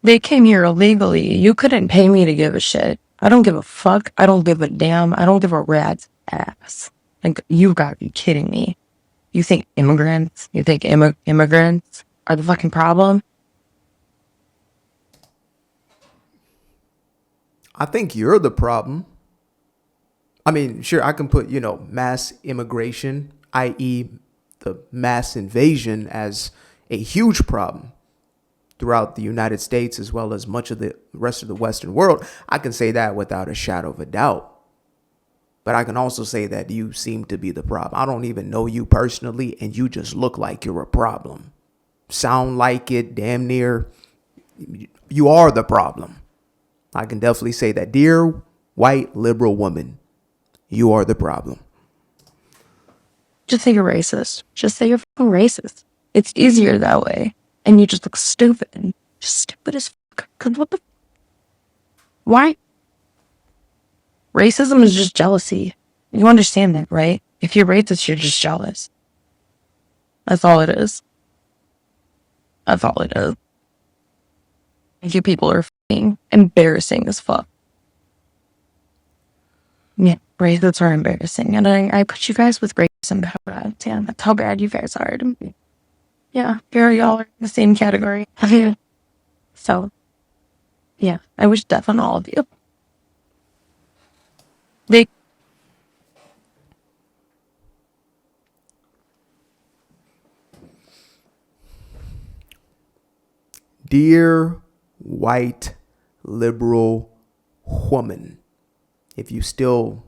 They came here illegally. You couldn't pay me to give a shit. I don't give a fuck. I don't give a damn. I don't give a rat's ass. Like, you gotta be kidding me. You think immigrants are the fucking problem? I think you're the problem. I mean, sure, I can put, mass immigration, i.e., the mass invasion, as a huge problem throughout the United States as well as much of the rest of the Western world. I can say that without a shadow of a doubt. But I can also say that you seem to be the problem. I don't even know you personally, and you just look like you're a problem. Sound like it, damn near. You are the problem. I can definitely say that. Dear white liberal woman, you are the problem. Just say you're racist. Just say you're fucking racist. It's easier that way. And you just look stupid. Just stupid as fuck. Cause what the... Why? Racism is just jealousy. You understand that, right? If you're racist, you're just jealous. That's all it is. That's all it is. You people are fucking embarrassing as fuck. Yeah, racists are embarrassing. And I put you guys with racism. How bad? Yeah, that's how bad you guys are. Yeah, y'all are in the same category. So, yeah, I wish death on all of you. They... Dear white liberal woman, if you still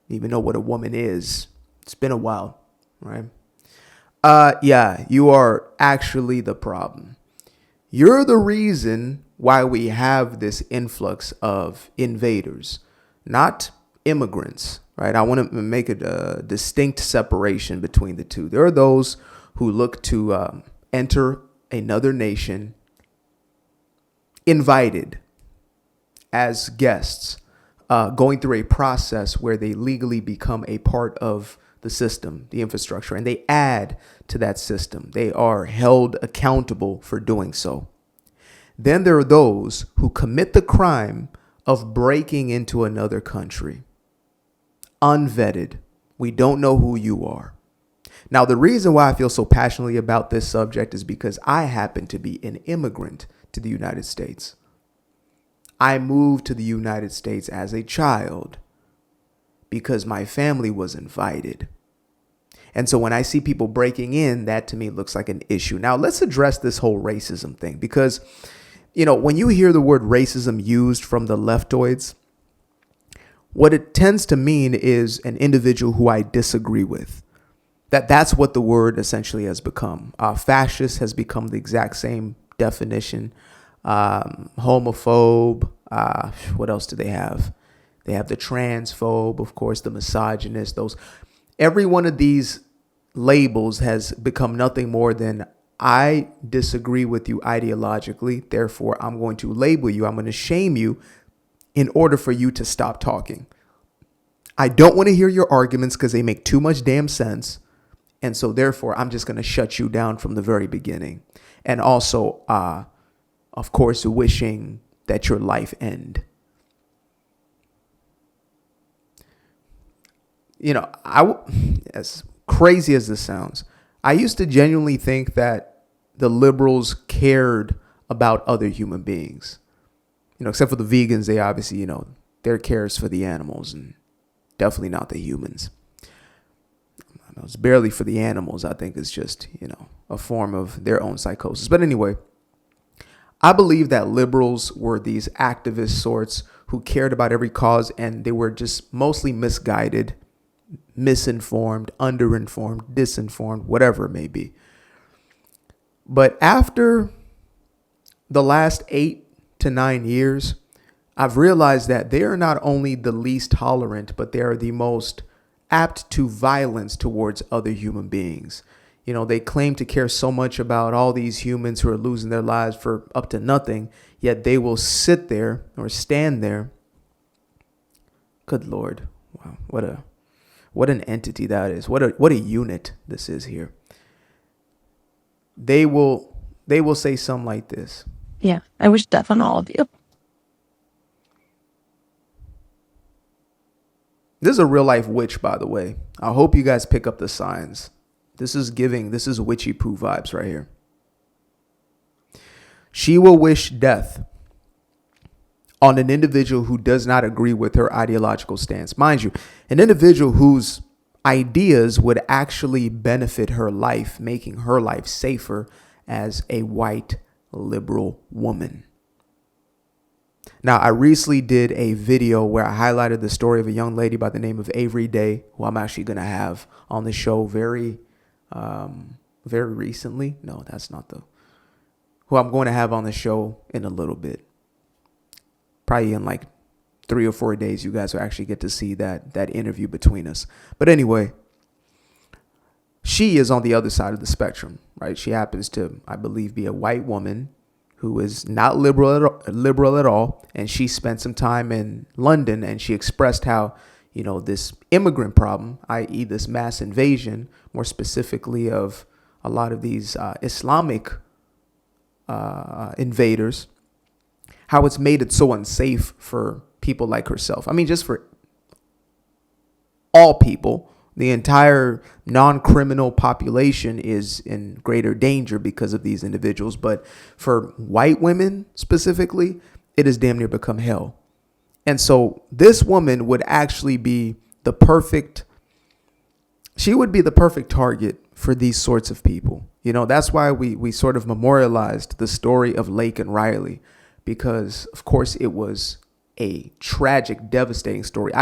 even know what a woman is, it's been a while, right? Yeah, you are actually the problem. You're the reason why we have this influx of invaders, not immigrants, right? I want to make a distinct separation between the two. There are those who look to enter another nation invited as guests, going through a process where they legally become a part of the system, the infrastructure, and they add to that system. They are held accountable for doing so. Then there are those who commit the crime of breaking into another country, unvetted. We don't know who you are. Now, the reason why I feel so passionately about this subject is because I happen to be an immigrant to the United States. I moved to the United States as a child because my family was invited. And so when I see people breaking in, that to me looks like an issue. Now, let's address this whole racism thing because, when you hear the word racism used from the leftoids, what it tends to mean is an individual who I disagree with. That's what the word essentially has become. Fascist has become the exact same definition. Homophobe. What else do they have? They have the transphobe, of course, the misogynist. Every one of these labels has become nothing more than I disagree with you ideologically. Therefore, I'm going to label you. I'm going to shame you in order for you to stop talking. I don't want to hear your arguments because they make too much damn sense. And so therefore, I'm just going to shut you down from the very beginning. And also, of course, wishing that your life end. As crazy as this sounds, I used to genuinely think that the liberals cared about other human beings. Except for the vegans, they obviously, their care is for the animals and definitely not the humans. It's barely for the animals. I think it's just, a form of their own psychosis. But anyway, I believe that liberals were these activist sorts who cared about every cause, and they were just mostly misguided, misinformed, underinformed, disinformed, whatever it may be. But after the last 8 to 9 years, I've realized that they are not only the least tolerant, but they are the most apt to violence towards other human beings. They claim to care so much about all these humans who are losing their lives for up to nothing, yet they will sit there or stand there. Good Lord. Wow. What an entity that is. What a unit this is here. They will say something like this. Yeah, I wish death on all of you. This is a real life witch, by the way. I hope you guys pick up the signs. This is witchy poo vibes right here. She will wish death on an individual who does not agree with her ideological stance. Mind you, an individual whose ideas would actually benefit her life, making her life safer as a white liberal woman. Now, I recently did a video where I highlighted the story of a young lady by the name of Avery Day, who I'm actually going to have on the show very recently. No, that's not who I'm going to have on the show in a little bit. Probably in like 3 or 4 days, you guys will actually get to see that interview between us. But anyway, she is on the other side of the spectrum, right? She happens to, I believe, be a white woman who is not liberal at all. And she spent some time in London, and she expressed how, this immigrant problem, i.e. this mass invasion, more specifically of a lot of these Islamic invaders, how it's made it so unsafe for people like herself. I mean, just for all people, the entire non-criminal population is in greater danger because of these individuals. But for white women specifically, it has damn near become hell. And so this woman would actually be she would be the perfect target for these sorts of people. That's why we sort of memorialized the story of Lake and Riley, because of course it was a tragic, devastating story.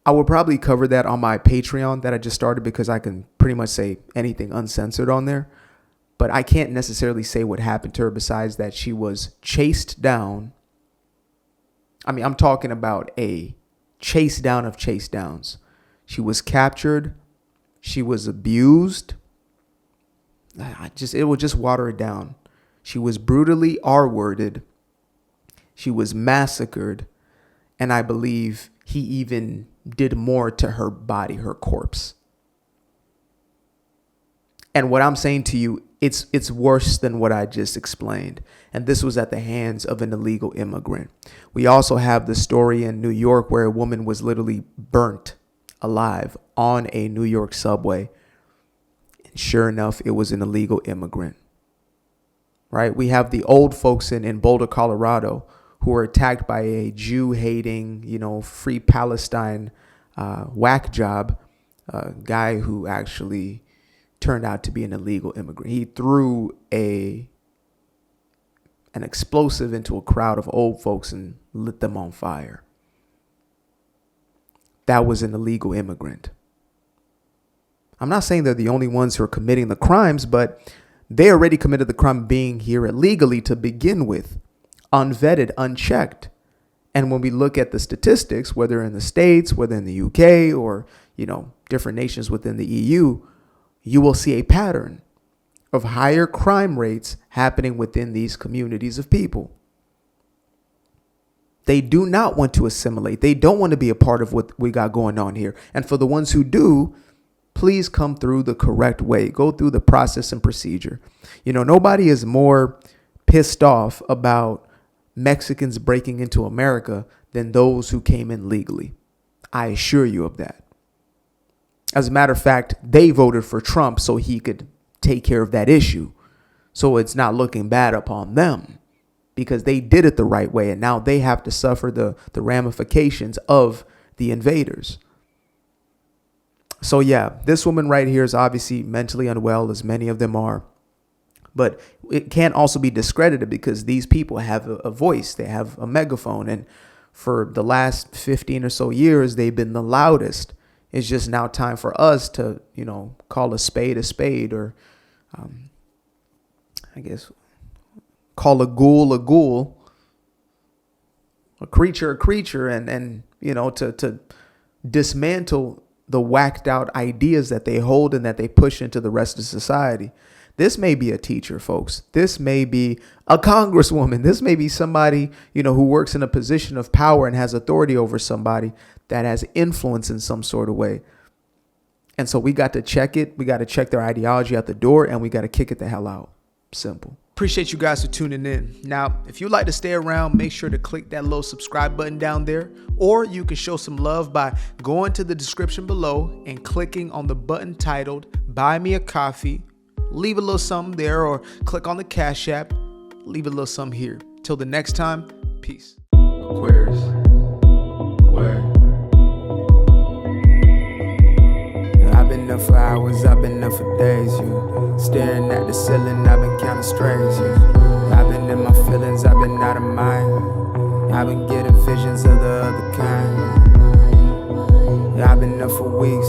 I will probably cover that on my Patreon that I just started, because I can pretty much say anything uncensored on there. But I can't necessarily say what happened to her besides that she was chased down. I mean, I'm talking about a chase down of chase downs. She was captured. She was abused. It will just water it down. She was brutally R-worded. She was massacred. And I believe he even did more to her body, her corpse. And what I'm saying to you, it's worse than what I just explained. And this was at the hands of an illegal immigrant. We also have the story in New York where a woman was literally burnt alive on a New York subway. And sure enough, it was an illegal immigrant. Right? We have the old folks in Boulder, Colorado, who were attacked by a Jew-hating, free Palestine whack job guy who actually turned out to be an illegal immigrant. He threw an explosive into a crowd of old folks and lit them on fire. That was an illegal immigrant. I'm not saying they're the only ones who are committing the crimes, but they already committed the crime being here illegally to begin with, unvetted, unchecked. And when we look at the statistics, whether in the States, whether in the UK, or, different nations within the EU, you will see a pattern of higher crime rates happening within these communities of people. They do not want to assimilate. They don't want to be a part of what we got going on here. And for the ones who do, please come through the correct way. Go through the process and procedure. Nobody is more pissed off about Mexicans breaking into America than those who came in legally. I assure you of that. As a matter of fact, they voted for Trump so he could take care of that issue. So it's not looking bad upon them, because they did it the right way. And now they have to suffer the ramifications of the invaders. So yeah, this woman right here is obviously mentally unwell, as many of them are. But it can't also be discredited, because these people have a voice. They have a megaphone. And for the last 15 or so years, they've been the loudest. It's just now time for us to, call a spade, or I guess call a ghoul, a creature, and to dismantle the whacked out ideas that they hold and that they push into the rest of society. This may be a teacher, folks. This may be a congresswoman. This may be somebody, who works in a position of power and has authority over somebody that has influence in some sort of way. And so we got to check it. We got to check their ideology at the door, and we got to kick it the hell out. Simple. Appreciate you guys for tuning in. Now, if you'd like to stay around, make sure to click that little subscribe button down there, or you can show some love by going to the description below and clicking on the button titled Buy Me a Coffee. Leave a little something there, or click on the Cash App. Leave a little something here. Till the next time, peace. Aquarius. Where? I've been up for hours, I've been up for days, you. Staring at the ceiling, I've been counting strays, you. I've been in my feelings, I've been out of mind. I've been getting visions of the other kind. Yeah, I've been up for weeks.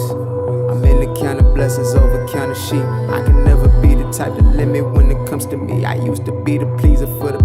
I'm in the count of blessings over count of sheep. I can never be the type to limit when it comes to me. I used to be the pleaser for the